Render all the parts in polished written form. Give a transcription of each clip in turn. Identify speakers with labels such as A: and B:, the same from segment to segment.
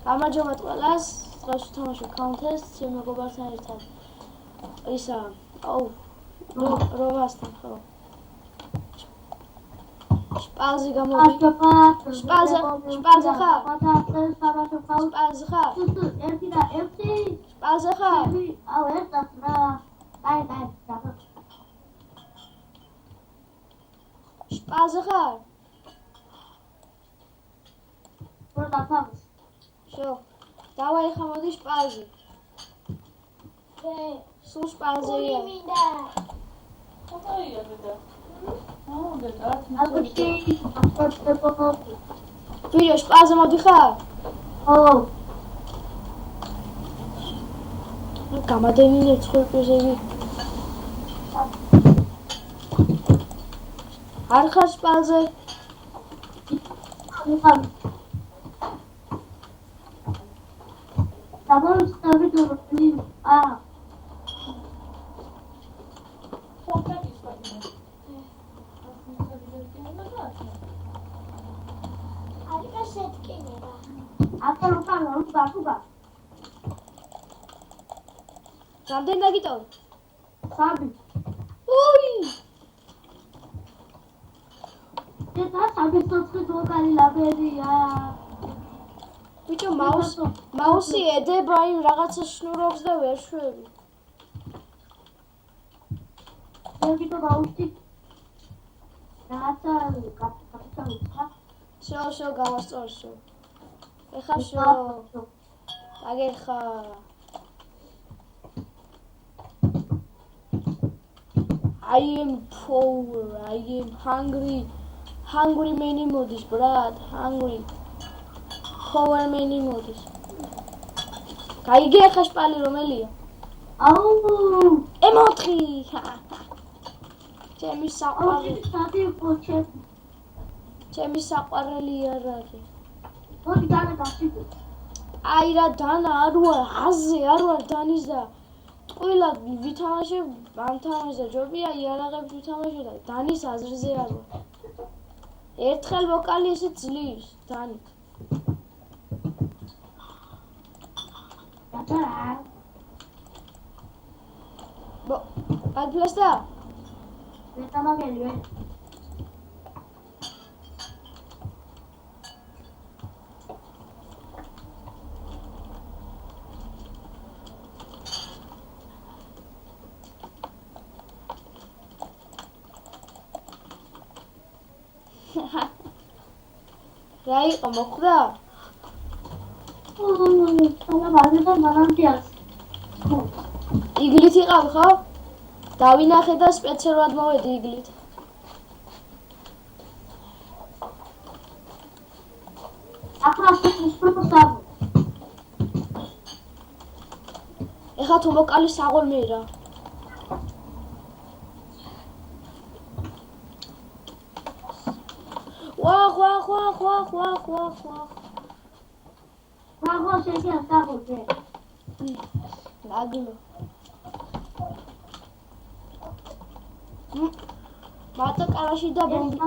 A: გამარჯობათ ყველას, დღეს ვთამაშობ Contest-ს ჩემ მეგობართან ერთად. ისა, რომასთან ხო? შპალზე გამოდი. შპალზე ხარ? შპალზე ხარ? შპალზე ხარ? შპალზე ხარ? შო, დავაი ხა მოდი შპალზე. სულ შპალზეია.
B: ხოთაია ბედა.
A: ვიდეო შპალზე მოდი ხარ? გამადენინე ცხვრპიზები. არ ხარ შპალზე? რამდენი დაგიტოვე?
C: 3.
A: ოი! ბიჭო, მაუსი ედება იმ რაღაცა შნურობს და ვერ შვები. შო, გავასწორ შო. ეხა შო. დაგეხა. I am poor, I am hungry. Hungry many modis, brad, hungry. Poor many modis. Kaige ეხა შპალი რომელია? ემოთხი. ჩემი საყვარელი არ არის. აი რა დანა არ ვარ, აზე არ ვარ დანის და ტყუილად ვითამაშე, ამთამაშე და ჯობია იარაღებს ვითამაშე და დანის აზრზე არ ვარ. ერთხელ ვოკალი ესე ძლივს, დანით. გაგფლესდა? რა იყო მოხდა? იგლით იყავ ხო? დავინახე და სპეციალურად მოვედი იგლით. ეხა თუ ვოკალი საღოლმე რა. ნაგლო. მარტო კარაში და ბომბი.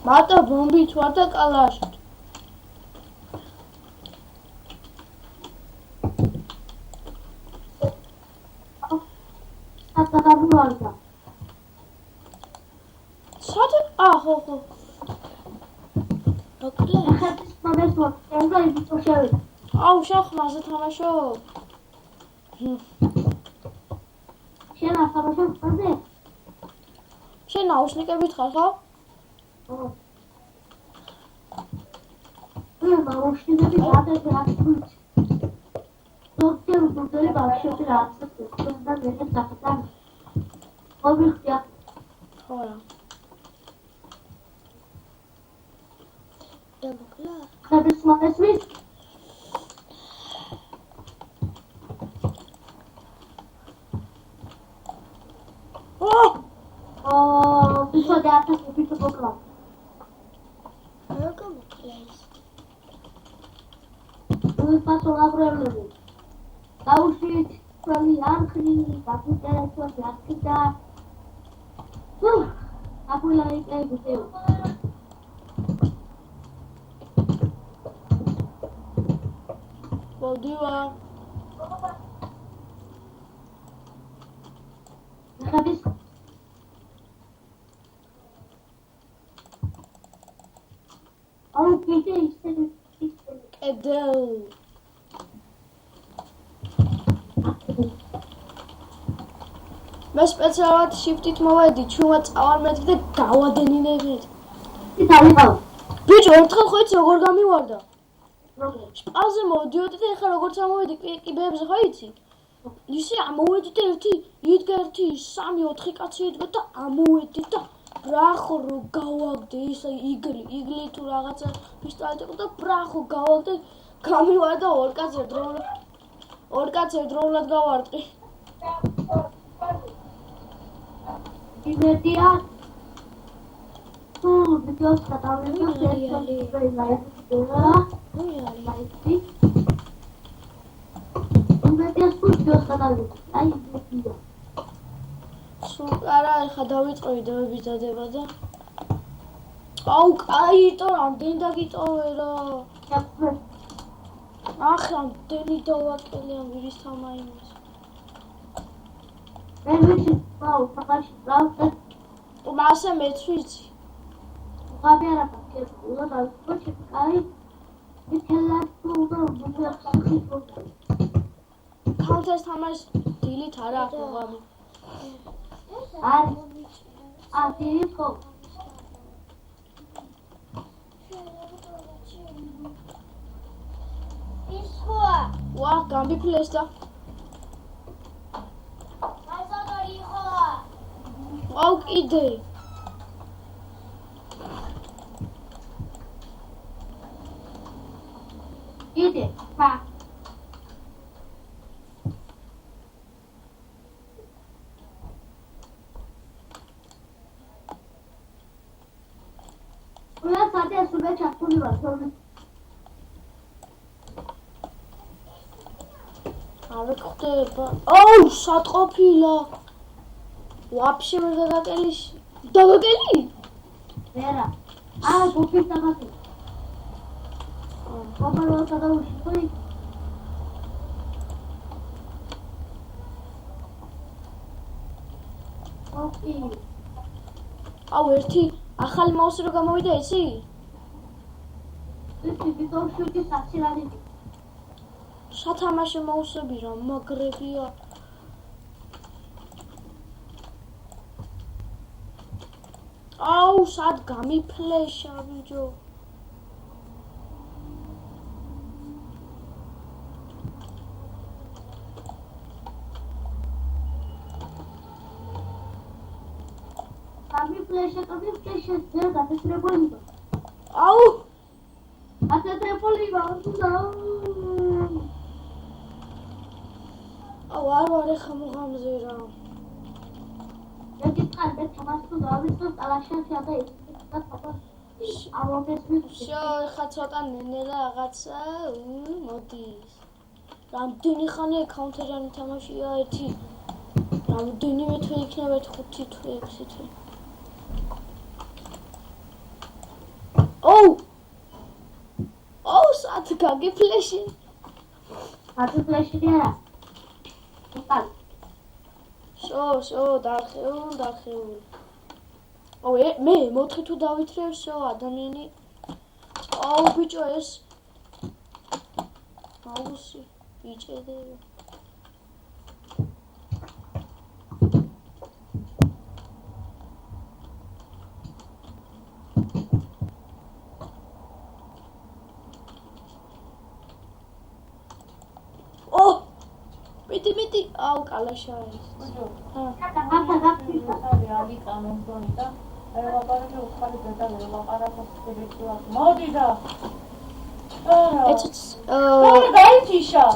A: მარტო ბომბით ვარ და კალაშით. ხო. აუ შეხმაზე თამაშობ. შენ აუშნიკებით ხარ ხო?
B: შოდი აფას ვიფიქრ მოკლა.
A: როგორ მოკლეს?
B: უიფასო აბრელები. დაუშვით ყველი არხი, დაგუტერეთოს არხი და აბულა იკებუტეო.
A: მოდივა.
B: ხადის აუ კიდე ისეთი
A: კედელ. მე სპეციალურად shift-ით მოვედი, ჩუმა წავარმეთქი და გავადენინებეთ.
B: ის დავიყავ.
A: ბიჭო, ერთხელ ხო იცი როგორ გამივარდა?
B: როგორ?
A: შპალზე მოვდიოდი და ეხლა როგორც ამოვედი კიბეებზე ხო იცი? ისე ამოვედი და 1-2-3-4 კაცი ედგა და ამოვედი და ბრახო რო გავაგდე ისე იგლი თუ რაღაცა პისტოლეტი და ბრახო გავაგდე გამივარდა ორ კაცს ერთდროულად გავარტყი.
B: იმედია ვიდეოს გადავლებას
A: სულ არა, ეხლა დავიწყე ვიდეოების დადება და აუ, კაი, რამდენი დაგიტოვე რა. ახლა რამდენი დავაკელე ამ ვირის თამაინს.
B: მე ვიცი, აუ, ფახაში დავწე.
A: მასე მეც ვიცი.
B: ღაბი არა პაკეტულა დავიწყე, კაი. მithელად უნდა ვუხსნი.
A: Counter-Strike თამაშს დილით არა აქვს ღამე.
B: არის. დილით ხო?
C: ის ხოა.
A: ვა, გამიფლეს და
C: მასადარი ხოა.
A: აუ კიდე.
B: იდე, ხა. ყველა საათი ასურდა ჩართული ვარ, თორემ
A: არ ხდება. აუ, სად ყოფილა? ვაფშე ვერ დაგაკელი. დაგაკელი?
B: ვერა. არა, გუფის დამატი. ოპერა გადაუშვი. ოკი.
A: აუ, ერთი ახალი მაუსი რო გამოვიდა იცი?
B: ის ვიდეოში საცილარი.
A: სათამაშო მაუსები რა მაგრებია. აუ, სად გამიფლეშა ბიჭო.
B: გამიფლეშა, ზე გასატრებული.
A: აუ,
B: გასატრებული ვარ.
A: აუ, არ ვარ ეხა მოღამზე რა.
B: ერთი წალე თამაშს დავიწყო ტალაშაში და ის ავობესმის
A: შო, ეხა ცოტა ნენელა რაღაცა, მოდის. რამდენი ხანია counter-იანი თამაშია ერთი. რამდენიმე თვე იქნება 5 თვე 6 თვე. ოუ, სად გაგიფლეში?
B: გასაფლეში არა. უკან.
A: შო, დახეული. აუ, მე 4 თუ დავითრევ, შო, ადამიანი. აუ, ბიჭო, ეს მაუსი იჭედება. მეტი აუ კალაშა ეს.
C: მოდი და
A: ეცეც
C: გაითიშა.